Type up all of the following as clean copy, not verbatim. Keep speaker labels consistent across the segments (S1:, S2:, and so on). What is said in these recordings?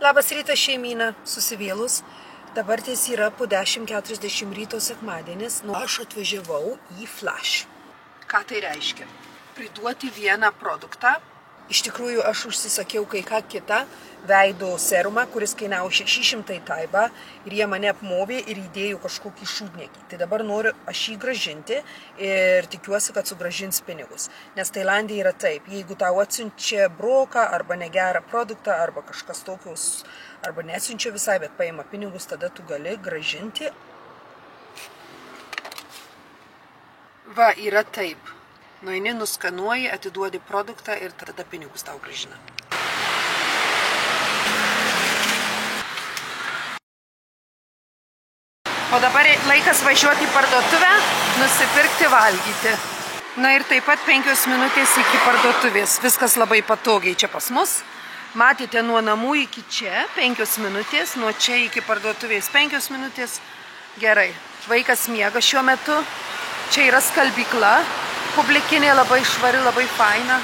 S1: Labas rytas šeimyna, susivėlus. Dabar ties yra po 10:40 ryto sekmadienis. Aš atvažiavau į Flash. Ką tai reiškia? Priduoti vieną produktą. Iš tikrųjų, aš užsisakiau kai ką kitą veido serumą, kuris kainavo 600 taibą ir jie mane apmovė ir įdėjo kažkokį šūdniekį. Tai dabar noriu aš jį gražinti ir tikiuosi, kad sugražins pinigus. Nes Tailandija yra taip, jeigu tau atsiunčia broką arba negerą produktą arba kažkas tokios, arba neatsiunčia visai, bet paima pinigus, tada tu gali gražinti. Va, yra taip. Nueini, nuskanuoji, atiduodi produktą ir tada pinigus tau grąžina. O dabar laikas važiuoti į parduotuvę, nusipirkti valgyti. Na ir taip pat 5 minutės iki parduotuvės. Viskas labai patogiai čia pas mus. Matėte nuo namų iki čia 5 minutės, nuo čia iki parduotuvės 5 minutės. Gerai, vaikas miega šiuo metu. Čia yra skalbykla. Publikinė labai švari, labai faina.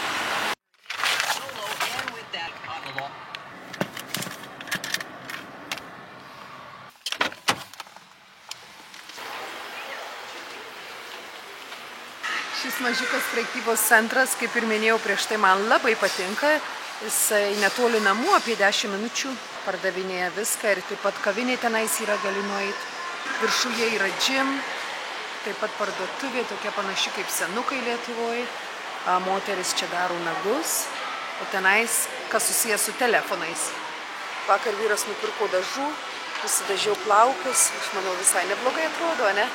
S1: Šis mažiukas prekybos centras, kaip ir minėjau prieš tai, man labai patinka. Jisai netoli namų, apie 10 minučių, pardavinėja viską ir taip pat kavinė tenais yra, gali nueiti. Viršuje yra gym. Taip pat parduotuvė, tokia panaši kaip senukai Lietuvoje. Moteris čia daro nagus, o tenais, kas susijęs su telefonais. Vakar vyras nupirko dažų, nusidažiau plaukus, aš manau visai neblogai atrodo, ne?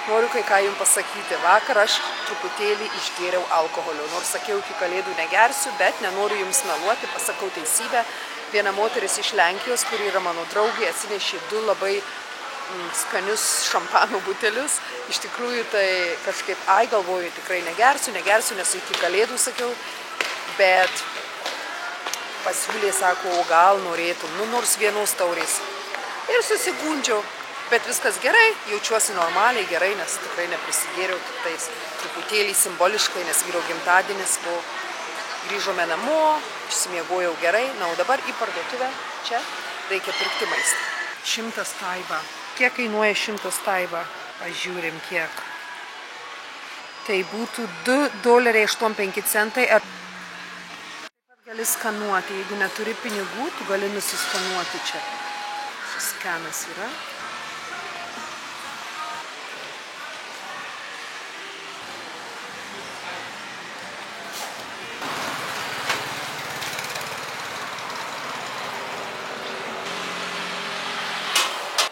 S1: Noriu kai ką jums pasakyti. Vakar aš truputėlį išgėriau alkoholio, nors sakiau, iki kalėdų negersiu, bet nenoriu jums meluoti, pasakau teisybę. Viena moteris iš Lenkijos, kuri yra mano draugė, atsinešė 2 labai skanius šampano butelius. Iš tikrųjų tai kažkaip, galvoju, tikrai negersiu, nes iki kalėdų sakiau, bet pasiūlė, sako, o gal norėtum, nors vienos taurės. Ir susigundžiau, bet viskas gerai, jaučiuosi normaliai, gerai, nes tikrai neprisigėriau, tik tais truputėlį simboliškai, nes vyro gimtadienis buvo. Grįžome namo, išsimiegojau gerai, na, o dabar į parduotuvę, čia reikia pirkti maistą. 100 taibą. Kiek kainuoja 100 taibą? Pažiūrim kiek. Tai būtų $2.85. Taip pat gali skanuoti. Jeigu neturi pinigų, tu gali nusiskanuoti čia. Šis skanas yra.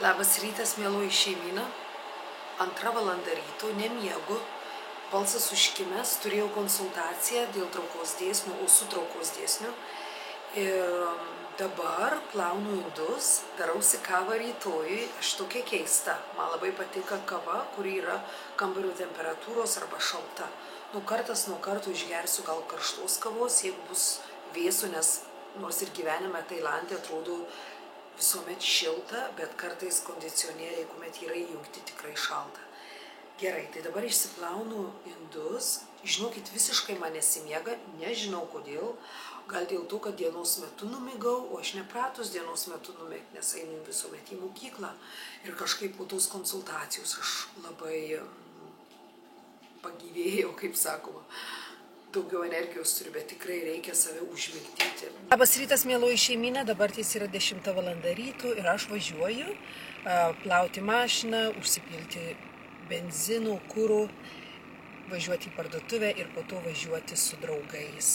S1: Labas rytas, mėloji šeimyna. 2 valanda ryto, nemiegu, balsas užkimęs, turėjau konsultaciją dėl traukos dėsnių, ausų traukos dėsnių. Ir dabar plaunu indus, darausi kavą rytojui, aš tokia keista. Man labai patinka kava, kuri yra kambario temperatūros arba šalta. Kartas nuo karto išgersiu gal karštos kavos, jeigu bus vėsu, nes nors ir gyvenime Tailande atrodo visuomet šilta, bet kartais kondicionieriai, kuomet yra įjungti, tikrai šalta. Gerai, tai dabar išsiplaunu indus. Žinokit, visiškai man nesimiega, nežinau kodėl. Gal dėl to, kad dienos metu numigau, o aš nepratus dienos metu numigti, nes einu visuomet į mokyklą. Ir kažkaip po tos konsultacijos aš labai pagyvėjau, kaip sakoma. Daugiau energijos turiu, bet tikrai reikia save užmigdyti. Labas rytas, mėloji šeimyna, dabar ties yra 10 valanda ryto ir aš važiuoju plauti mašiną, užsipilti benzino, kuro, važiuoti į parduotuvę ir po to važiuoti su draugais.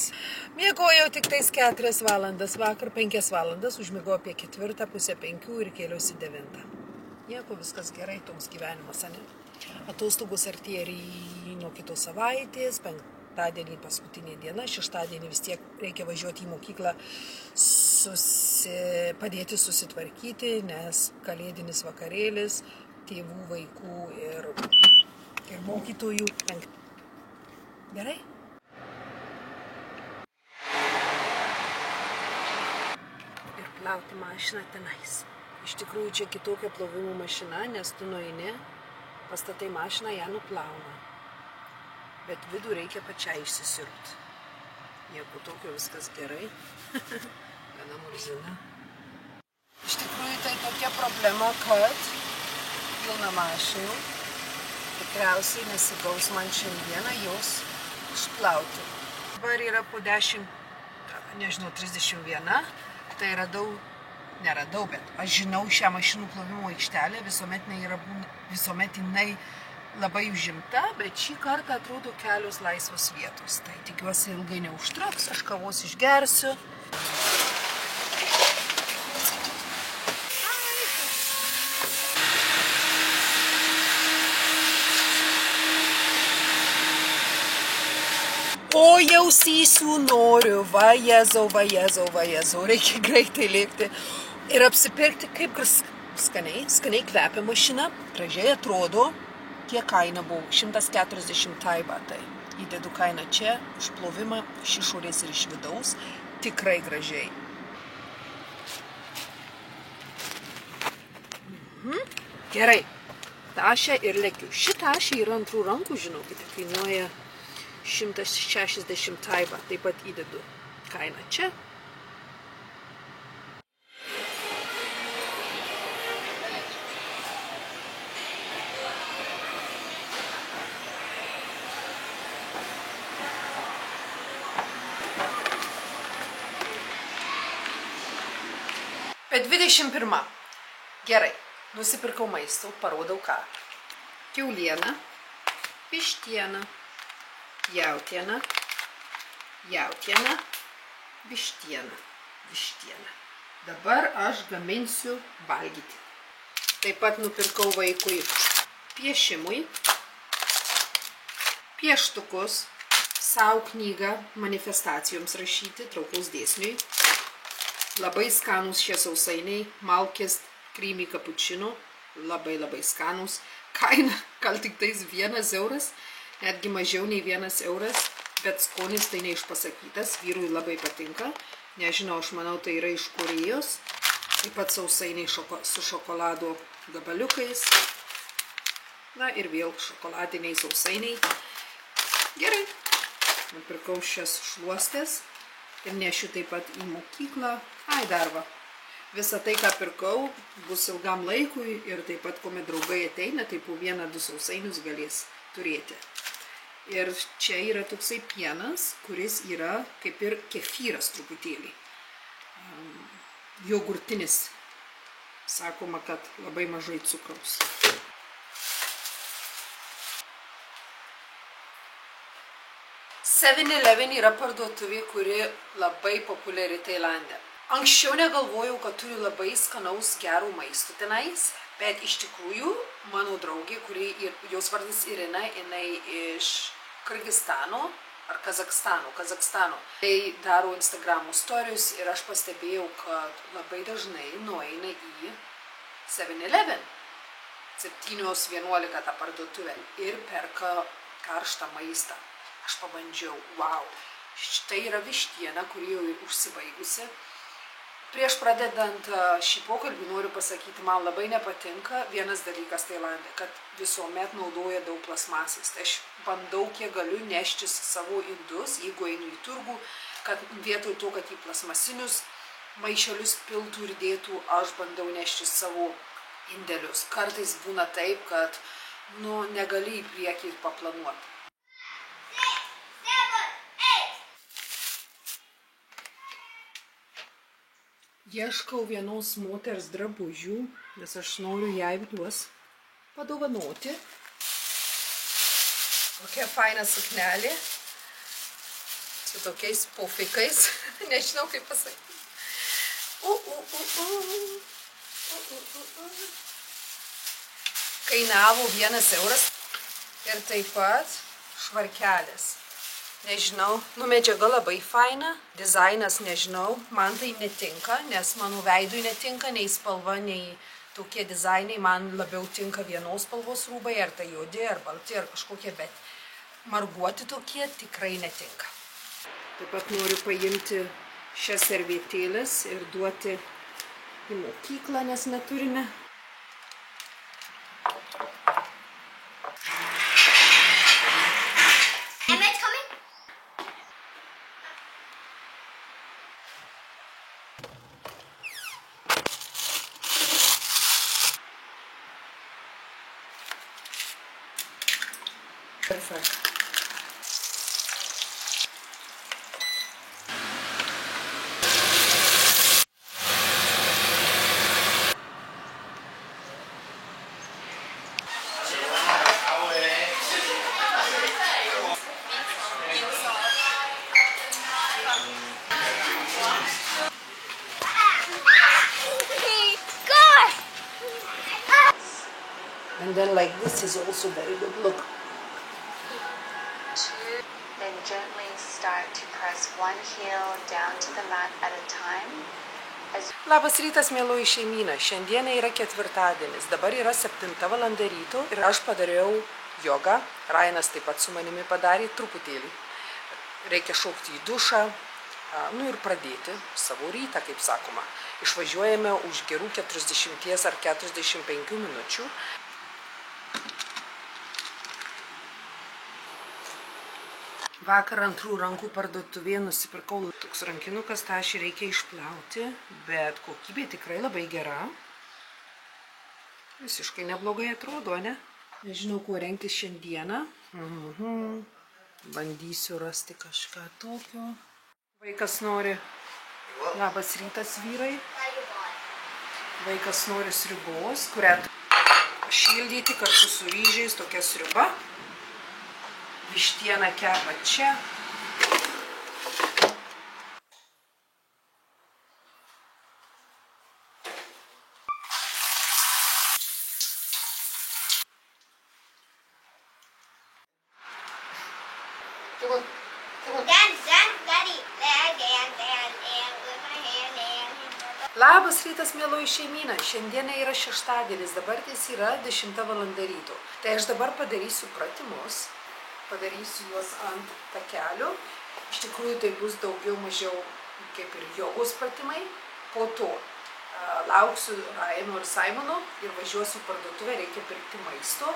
S1: Miegojau tik tais 4 valandas, vakar 5 valandas, užmigau apie 4, pusę 5 ir kėliausi 9. Nieko, viskas gerai, toks gyvenimas, ne? Atostogos artėja nuo kitos savaitės, penktadienį paskutinė diena, šeštadienį vis tiek reikia važiuoti į mokyklą padėti susitvarkyti, nes kalėdinis vakarėlis, tėvų, vaikų ir mokytojų. Gerai? Ir plauti mašiną tenais. Iš tikrųjų čia kitokia plovimo mašina, nes tu nueini, pastatai mašiną, ją nuplauna. Bet vidų reikia pačiai išsisiurbti. Nieko tokio, viskas gerai. Gana murzina. tokia problema, kad pilna mašinų. Tikriausiai nesigaus man šiandieną jos išplauti. Dabar yra po 10, nežinau, 31. Tai neradau, bet aš žinau šią mašinų plovimo aikštelę, visuomet jinai labai užimta, bet šį kartą atrodo kelios laisvos vietos. Tai tikiuosi ilgai neužtruks, aš kavos išgersiu. O jau sysiu noriu, va Jėzau, reikia greitai lėkti ir apsipirkti, kaip skaniai kvepia mašina, gražiai atrodo, kiek kaina buvo, 140 taiba, tai įdedu kainą čia, už plovimą, iš išorės ir iš vidaus, tikrai gražiai. Gerai, tašę ir lėkiu. Ši tašė yra antrų rankų, žinokite, kainuoja 160 taiba, taip pat įdedu kainą čia. Bet 21. Gerai, nusipirkau maisto, parodau ką. Kiauliena, vištiena, jautiena, vištiena. Dabar aš gaminsiu valgyti. Taip pat nupirkau vaikui piešimui, pieštukus, savo knygą manifestacijoms rašyti, traukaus dėsniui. Labai skanus šie sausainiai, Malkės creamy cappuccino, labai skanus. Kaina gal tik tais 1 euras. Netgi mažiau nei 1 euras, bet skonis tai neišpasakytas, vyrui labai patinka. Nežinau, aš manau, tai yra iš Korėjos. Taip pat sausainiai su šokolado gabaliukais. Na ir vėl šokoladiniai sausainiai. Gerai. Nupirkau šias šluostės ir nešiu taip pat į mokyklą. Ai, darba. Visą tai, ką pirkau, bus ilgam laikui ir taip pat, kuomet draugai ateina, tai po 1-2 sausainius galės turėti. Ir čia yra toksai pienas, kuris yra kaip ir kefyras truputėlį. Jogurtinis. Sakoma, kad labai mažai cukraus. Seven-Eleven yra parduotuvė, kuri labai populiari Tailande. Anksčiau negalvojau, kad turi labai skanaus gerų maisto tenais, bet iš tikrųjų mano draugė, jos vardas Irina, jinai iš Kyrgyzstano ar Kazakstano. Tai daro Instagramo stories ir aš pastebėjau, kad labai dažnai nueina į 7-Eleven. 7-11 tą parduotuvę ir perka karštą maistą. Aš pabandžiau, wow, štai yra vištiena, kuri jau ir užsibaigusi. Prieš pradedant šį pokalbį noriu pasakyti, man labai nepatinka vienas dalykas Tailande, kad visuomet naudoja daug plasmasės. Tai aš bandau, kiek galiu neštis savo indus, jeigu einu į turgų, kad vietoj to, kad į plasmasinius maišelius piltų ir dėtų, aš bandau neštis savo indėlius. Kartais būna taip, kad negali į priekį paplanuoti. Ieškau vienos moters drabužių, nes aš noriu jai juos padovanoti. Kokia faina suknelė. Su tokiais pufikais. Nežinau, kaip pasakyti. Kainavo 1 euras. Ir taip pat švarkelis. Nežinau, medžiaga labai faina, dizainas nežinau, man tai netinka, nes mano veidui netinka nei spalva, nei tokie dizainai, man labiau tinka vienos spalvos rūbai, ar tai juodi, ar balti, ar kažkokie, bet marguoti tokie tikrai netinka. Taip pat noriu paimti šias servetėles ir duoti į mokyklą, nes neturime. Perfect. And then like this is also very good. Look.
S2: Then gently start to press one heel down to the mat at a time.
S1: Labas rytas, mėloji šeimyna. Šiandieną yra ketvirtadienis. Dabar yra 7 valanda ryto ir aš padariau jogą. Rainas taip pat su manimi padarė truputėlį. Reikia šaukti į dušą, ir pradėti savo rytą, kaip sakoma. Išvažiuojame už gerų 40 ar 45 minučių. Vakar antrų rankų parduotuvėje nusipirkau toks rankinukas, tą aš reikia išplauti, bet kokybė tikrai labai gera. Visiškai neblogai atrodo, ne? Nežinau, kuo rengtis šiandieną. Bandysiu rasti kažką tokio. Vaikas nori, labas rytas vyrai. Vaikas nori sriubos, kurią šildyti kartu su ryžiais, tokia sriuba. Vištieną kepa čia. Labas rytas, mėloji šeimyna. Šiandieną yra šeštadienis, dabar yra 10 valanda ryto. Tai aš dabar padarysiu pratimus. Padarysiu juos ant takelio. Iš tikrųjų tai bus daugiau mažiau kaip ir jogos pratimai. Po to lauksiu Raino ir Simono ir važiuosiu parduotuvę, reikia pirkti maisto.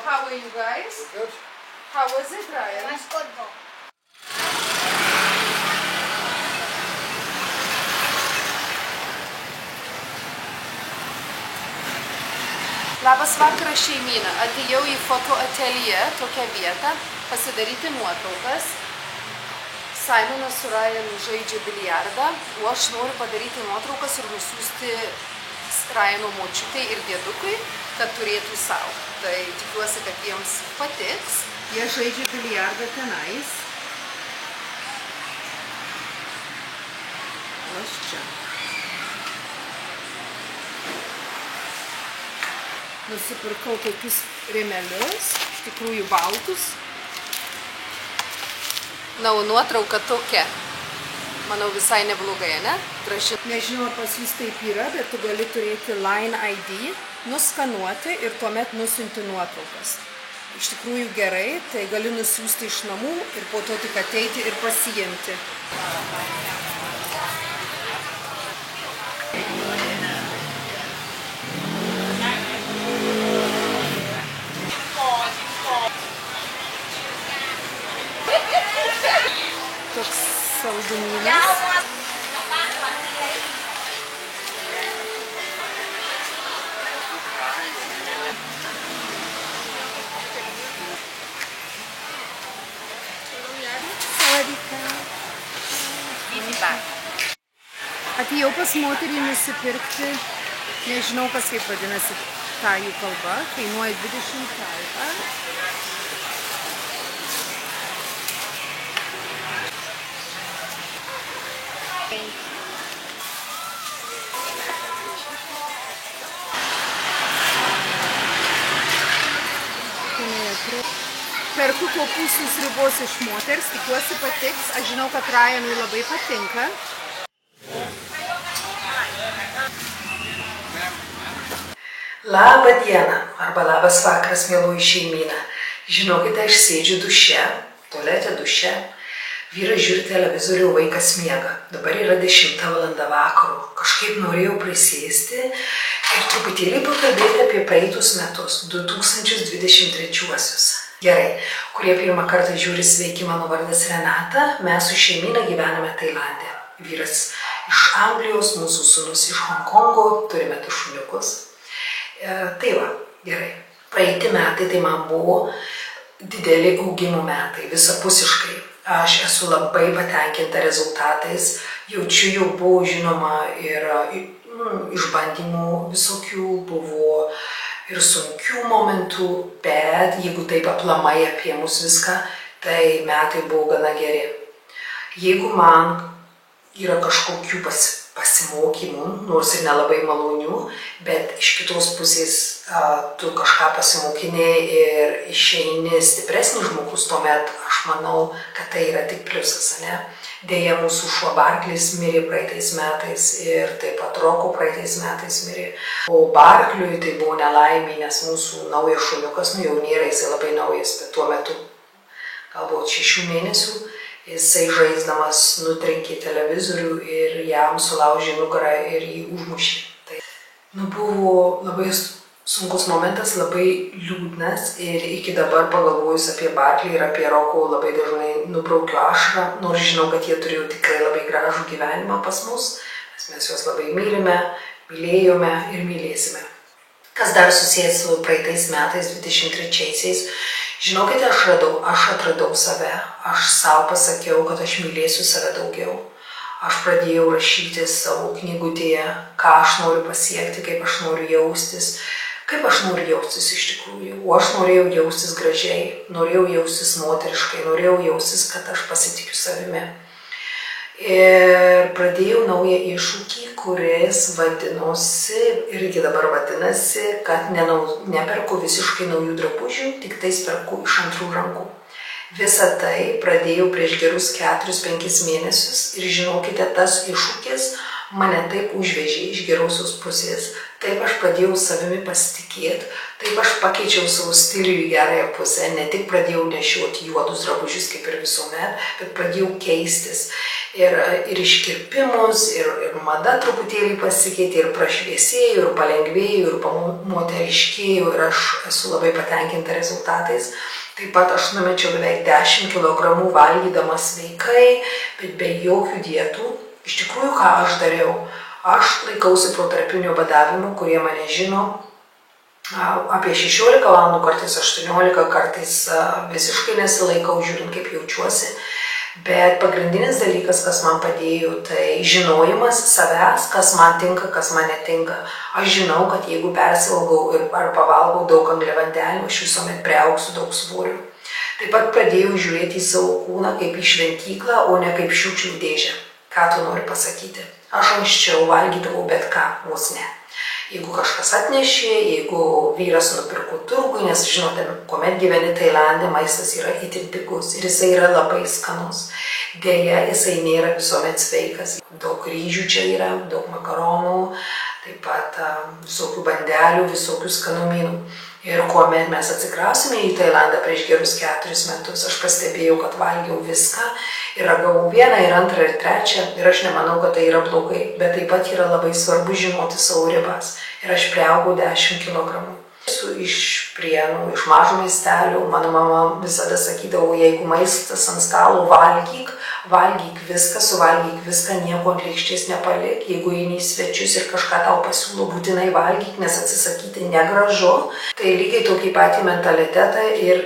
S1: How are you guys?
S3: We're good.
S1: How was it, Ryan?
S4: It was good though.
S1: Labas vakaras šeimyna. Atėjau į fotoateljė, tokią vietą, pasidaryti nuotraukas. Simonas su Ryanu žaidžia biliardą, o aš noriu padaryti nuotraukas ir nusiųsti Ryano močiutei ir dėdukui, kad turėtų savo. Tai tikiuosi, kad jiems patiks. Jie žaidžia biliardą tenais. O aš čia. Nusipirkau tokius rėmelius, iš tikrųjų baltus. Na, o nuotrauka tokia. Manau, visai neblogai, ne? Graži. Nežinau, ar pas jūs taip yra, bet tu gali turėti Line ID, nuskanuoti ir tuomet nusiunti nuotraukas. Iš tikrųjų gerai, tai gali nusiųsti iš namų ir po to tik ateiti ir pasiimti. Toks saldumynas. Atėjau pas moterį nusipirkti, nežinau, kas kaip vadinasi ta jų kalba, kainuoja 20 taivą. Perku kopūstų sriubos iš moters, tikiuosi patiks. Aš žinau, kad Ryanui labai patinka.
S3: Labą dieną arba labas vakaras, mieloji šeimyna. Žinokite, aš sėdžiu duše, tualete duše. Vyras žiūri televizorių, vaikas miega. Dabar yra 10 valanda vakaro. Kažkaip norėjau prisėsti ir truputėlį pakalbėti apie praeitus metus, 2023-uosius. Gerai, kurie pirmą kartą žiūri, sveiki, mano vardas Renata. Mes su šeimyna gyvename Tailande. Vyras iš Anglijos, mūsų sūnus iš Honkongo, turime 2 šuniukus. Tai va, gerai. Praeiti metai tai man buvo dideli augimo metai, visapusiškai. Aš esu labai patenkinta rezultatais. Jaučiu, jau buvo žinoma ir išbandymų visokių, buvo ir sunkių momentų, bet jeigu taip aplamai apie mus viską, tai metai buvo gana geri. Jeigu man yra kažkokių pasimokymų, nors ir nelabai malonių, bet iš kitos pusės tu kažką pasimokinė ir išeini stipresnis žmogus, tuomet aš manau, kad tai yra tik pliusas, ne? Deja, mūsų šuo Barklis mirė praeitais metais ir taip pat Roko praeitais metais mirė. O Barkliui tai buvo nelaimė, nes mūsų naujas šuniukas, jau nėra jisai labai naujas, bet tuo metu galbūt 6 mėnesių, jisai žaisdamas nutrenkė televizorių ir jam sulaužė nugarą ir jį užmušė. Tai buvo labai sunkus momentas, labai liūdnas ir iki dabar pagalvojus apie Barklį ir apie Roko labai dažnai nubraukiu ašarą, nors žinau, kad jie turėjo tikrai labai gražų gyvenimą pas mus, nes mes juos labai mylime, mylėjome ir mylėsime. Kas dar susijęs su praeitais metais, 23-aisiais, žinokite, aš atradau save, aš savo pasakiau, kad aš mylėsiu save daugiau. Aš pradėjau rašyti savo knygutėje, ką aš noriu pasiekti, kaip aš noriu jaustis, kaip aš noriu jaustis iš tikrųjų. O aš norėjau jaustis gražiai, norėjau jaustis moteriškai, norėjau jaustis, kad aš pasitikiu savimi. Ir pradėjau naują iššūkį, kuris vadinosi, irgi dabar vadinasi, kad neperku visiškai naujų drabužių, tik tais perku iš antrų rankų. Visą tai pradėjau prieš gerus 4-5 mėnesius ir žinokite, tas iššūkis mane taip užvežė iš gerosios pusės. Taip aš pradėjau savimi pasitikėti, taip aš pakeičiau savo stilių į gerąją pusę, ne tik pradėjau nešioti juodus drabužius kaip ir visuomet, bet pradėjau keistis. Ir iškirpimus, ir mada truputėlį pasikeitė, ir prašviesėjau, ir palengvėjau, ir pamoteriškėjau, ir aš esu labai patenkinta rezultatais. Taip pat aš numečiau beveik 10 kg valgydama sveikai, bet be jokių dietų. Iš tikrųjų, ką aš dariau? Aš laikausi protarpinio badavimo, kurie mane žino, apie 16 valandų, kartais 18, kartais visiškai nesilaikau, žiūrint kaip jaučiuosi. Bet pagrindinis dalykas, kas man padėjo, tai žinojimas savęs, kas man tinka, kas man netinka. Aš žinau, kad jeigu persivalgau ar pavalgau daug angliavandenių, aš visuomet priaugsiu daug svorių. Taip pat pradėjau žiūrėti į savo kūną kaip į šventyklą, o ne kaip šiukšlių dėžę. Ką tu nori pasakyti? Aš anksčiau valgydavau bet ką, vos ne. Jeigu kažkas atnešė, jeigu vyras nupirko turgui, nes žinote, kuomet gyveni Tailande, maistas yra itin pigus ir jisai yra labai skanus. Deja, jisai nėra visuomet sveikas. Daug ryžių čia yra, daug makaronų, taip pat visokių bandelių, visokių skanumynų. Ir kuomet mes atsikrausime į Tailandą prieš gerus 4 metus, aš pastebėjau, kad valgiau viską ir ragavau 1, ir 2, ir 3 ir aš nemanau, kad tai yra blogai, bet taip pat yra labai svarbu žinoti savo ribas. Ir aš priaugau 10 kg. Esu iš Prienų, iš mažo miestelio, mano mama visada sakydavo, jeigu maistas ant stalo valgyk viską, suvalgyk viską, nieko ant lėkštės nepalik. Jeigu eini į svečius ir kažką tau pasiūlo, būtinai valgyk, nes atsisakyti negražu. Tai lygiai tokį patį mentalitetą ir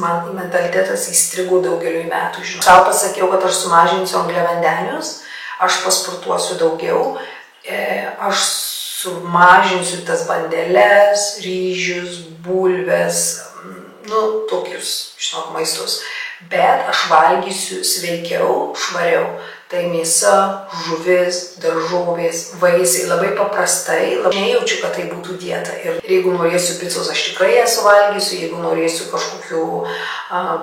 S3: man mentalitetas įstrigo daugeliui metų. Sau pasakiau, kad aš sumažinsiu angliavandenius, aš pasportuosiu daugiau, aš sumažinsiu tas bandeles, ryžius, bulves, tokius, žinot, maistus, bet aš valgysiu sveikiau, švariau. Tai mėsa, žuvis, daržovės, vaisiai, labai paprastai, nejaučiu, kad tai būtų dieta. Ir jeigu norėsiu picos, aš tikrai ją suvalgysiu, jeigu norėsiu kažkokių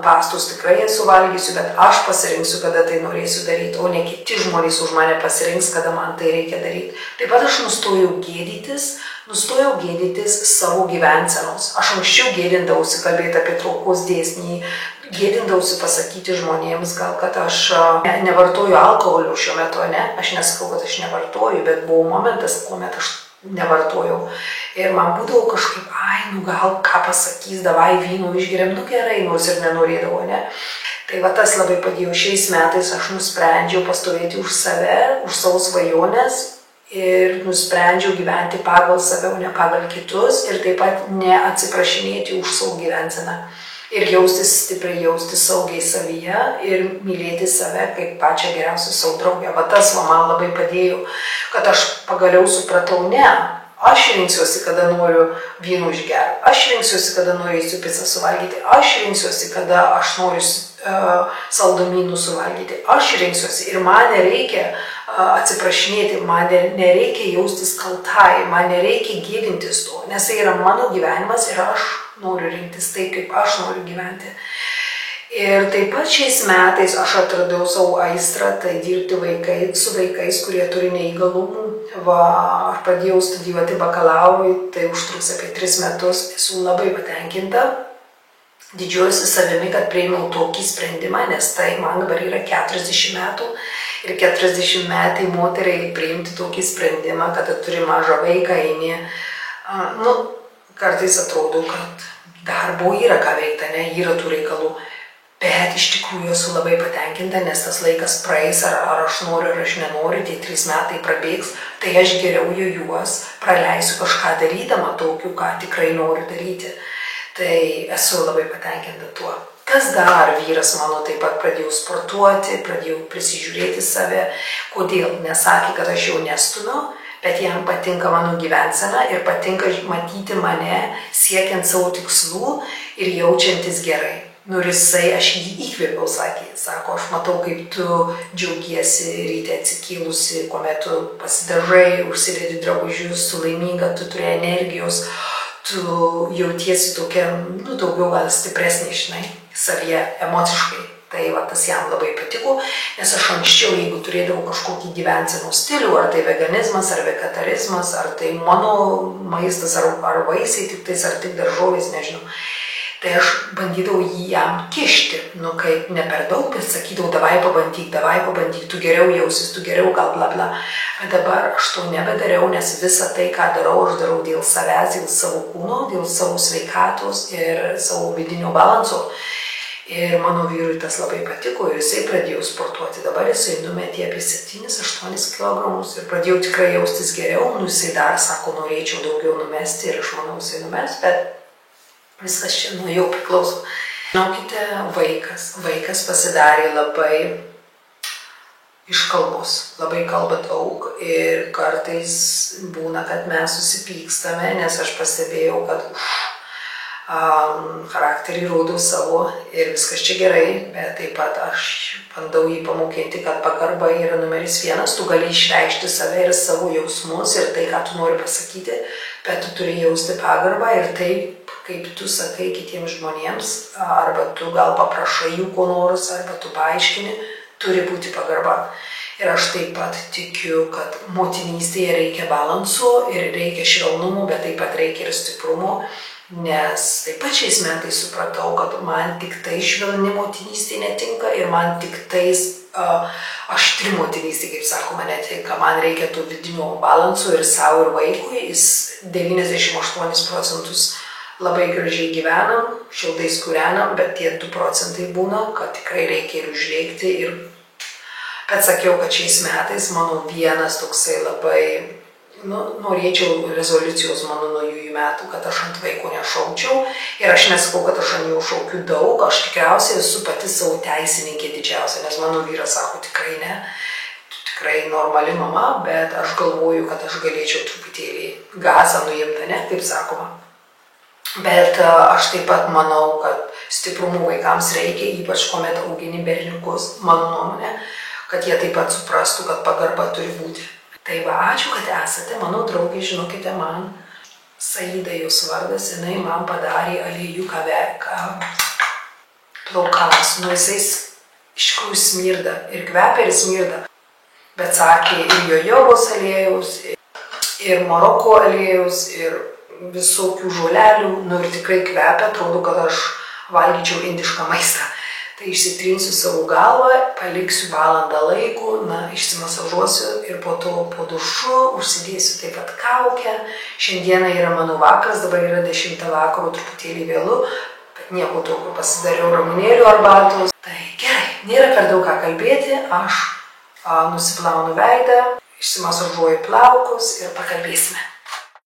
S3: pastus, tikrai ją suvalgysiu, bet aš pasirinksiu, kada tai norėsiu daryti, o ne kiti žmonės už mane pasirinks, kada man tai reikia daryti. Taip pat aš nustojau gėdytis savo gyvensenos. Aš anksčiau gėdindausi kalbėti apie traukos dėsnį, gėdindausi pasakyti žmonėms, gal kad aš nevartoju alkoholio šiuo metu, ne? Aš nesakau, kad aš nevartoju, bet buvo momentas, kuomet aš nevartojau. Ir man būdavo kažkaip, gal ką pasakys, davai vyno išgeriam, gerai, nors ir nenorėdavo, ne? Tai va tas labai padėjo. Šiais metais aš nusprendžiau pastovėti už save, už savo svajonės ir nusprendžiau gyventi pagal save, o ne pagal kitus ir taip pat neatsiprašinėti už savo gyvenseną. Ir jaustis stipriai, jaustis saugiai savyje ir mylėti save kaip pačią geriausią savo draugę. Va tas man labai padėjo, kad aš pagaliau supratau, aš rinksiuosi, kada noriu vynų išgerti, aš rinksiuosi, kada norėsiu pizzą suvalgyti, aš rinksiuosi, kada aš noriu saldumynų suvalgyti, aš rinksiuosi ir man nereikia atsiprašinėti, man nereikia jaustis kaltai, man nereikia gėdintis to, nes tai yra mano gyvenimas ir aš noriu rinktis taip, kaip aš noriu gyventi. Ir taip pat šiais metais aš atradau savo aistrą, tai dirbti su vaikais, kurie turi neįgalumų. Aš pradėjau studijuoti bakalaurui, tai užtruks apie 3 metus, esu labai patenkinta. Didžiuojuosi savimi, kad priėmiau tokį sprendimą, nes tai man dabar yra 40 metų. Ir 40 metai moteriai priimti tokį sprendimą, kad turi mažą vaiką, eini. Kartais atrodo, kad darbo yra ką veikti, yra tų reikalų. Bet iš tikrųjų esu labai patenkinta, nes tas laikas praeis, ar aš noriu, ar aš nenoriu, tai 3 metai prabėgs, tai aš geriau juos praleisiu kažką darydama tokiu, ką tikrai noriu daryti. Tai esu labai patenkinta tuo. Kas dar? Vyras mano taip pat pradėjau sportuoti, pradėjau prisižiūrėti save. Kodėl? Nesakė, kad aš jau nestumiu, bet jam patinka mano gyvensena ir patinka matyti mane siekiant savo tikslų ir jaučiantis gerai. Ir jisai, aš jį įkvėpiau, sako, aš matau, kaip tu džiaugiesi ryte atsikylusi, kuomet tu pasidažai, užsidedi drabužius, tu laiminga, tu turi energijos, tu jautiesi tokia, daugiau gal stipresnė, savyje emociškai. Tai tas jam labai patiko, nes aš anksčiau, jeigu turėdavau kažkokį gyvensenos stilių, ar tai veganizmas, ar vegetarizmas, ar tai mano maistas, ar vaisiai tiktais, ar tik daržovės, nežinau. Tai aš bandydavau jį jam kišti, kaip ne per daug, bet sakydavau, davai pabandyk, tu geriau jausis, tu geriau gal bla bla. Bet dabar aš to nebedariau, nes visą tai, ką darau, aš darau dėl savęs, dėl savo kūno, dėl savo sveikatos ir savo vidinio balanso. Ir mano vyrui tas labai patiko ir jisai pradėjo sportuoti. Dabar jisai numetė apie 7-8 kg ir pradėjau tikrai jaustis geriau. Jisai dar sako, norėčiau daugiau numesti ir aš manau, jisai numes, bet viskas čia nuo jo priklauso. Žinokite, vaikas pasidarė labai iškalbos, labai kalba daug ir kartais būna, kad mes susipykstame, nes aš pastebėjau, kad charakterį rodau savo ir viskas čia gerai, bet taip pat aš bandau jį pamokinti, kad pagarba yra numeris 1, tu gali išreikšti save ir savo jausmus ir tai, ką tu nori pasakyti, bet tu turi jausti pagarbą ir taip, kaip tu sakai kitiems žmonėms, arba tu gal paprašai jų ko nors, arba tu paaiškini, turi būti pagarba. Ir aš taip pat tikiu, kad motinystėje reikia balanso ir reikia švelnumo, bet taip pat reikia ir stiprumo. Nes taip pat šiais metais supratau, kad man tik tai švelni motinystė netinka ir man tik tais aštri motinystė, kaip sakoma, netinka. Man reikia to vidinio balanso ir savo ir vaikui. Jis 98% labai gražiai gyvenam, šildais kūrenam, bet tie 2% būna, kad tikrai reikia ir užreikti. Bet sakiau, kad šiais metais mano vienas toksai labai norėčiau rezoliucijos mano naujųjų metų, kad aš ant vaiko nešaučiau ir aš nesakau, kad aš ant jų šaukiu daug, aš tikriausiai esu pati savo teisininkė didžiausia, nes mano vyras sako tikrai ne, tu tikrai normali mama, bet aš galvoju, kad aš galėčiau truputėlį gazą nuimti, ne, taip sakoma. Bet aš taip pat manau, kad stiprumo vaikams reikia, ypač kuomet augini berniukus, mano nuomonė, kad jie taip pat suprastų, kad pagarba turi būti. Tai va, ačiū, kad esate, mano draugė, žinokite man, Saida jos vardas, jinai man padarė aliejų plaukams, nu jisai iš tikrųjų smirda, ir kvepia, ir smirda, bet sakė ir jojovos aliejus, ir Maroko aliejus, ir visokių žolelių, nu ir tikrai kvepia, atrodo, kad aš valgyčiau indišką maistą. Tai išsitrinsiu savo galvą, paliksiu valandą laiko, išsimasažuosiu ir po to po dušu užsidėsiu taip pat kaukę. Šiandieną yra mano vakaras, dabar yra 10 vakaro, truputėlį vėlu, bet nieko tokio, pasidariau ramunėlių arbatos. Tai gerai, nėra per daug ką kalbėti, aš nusiplaunu veidą, išsimasažuoju plaukus ir pakalbėsime.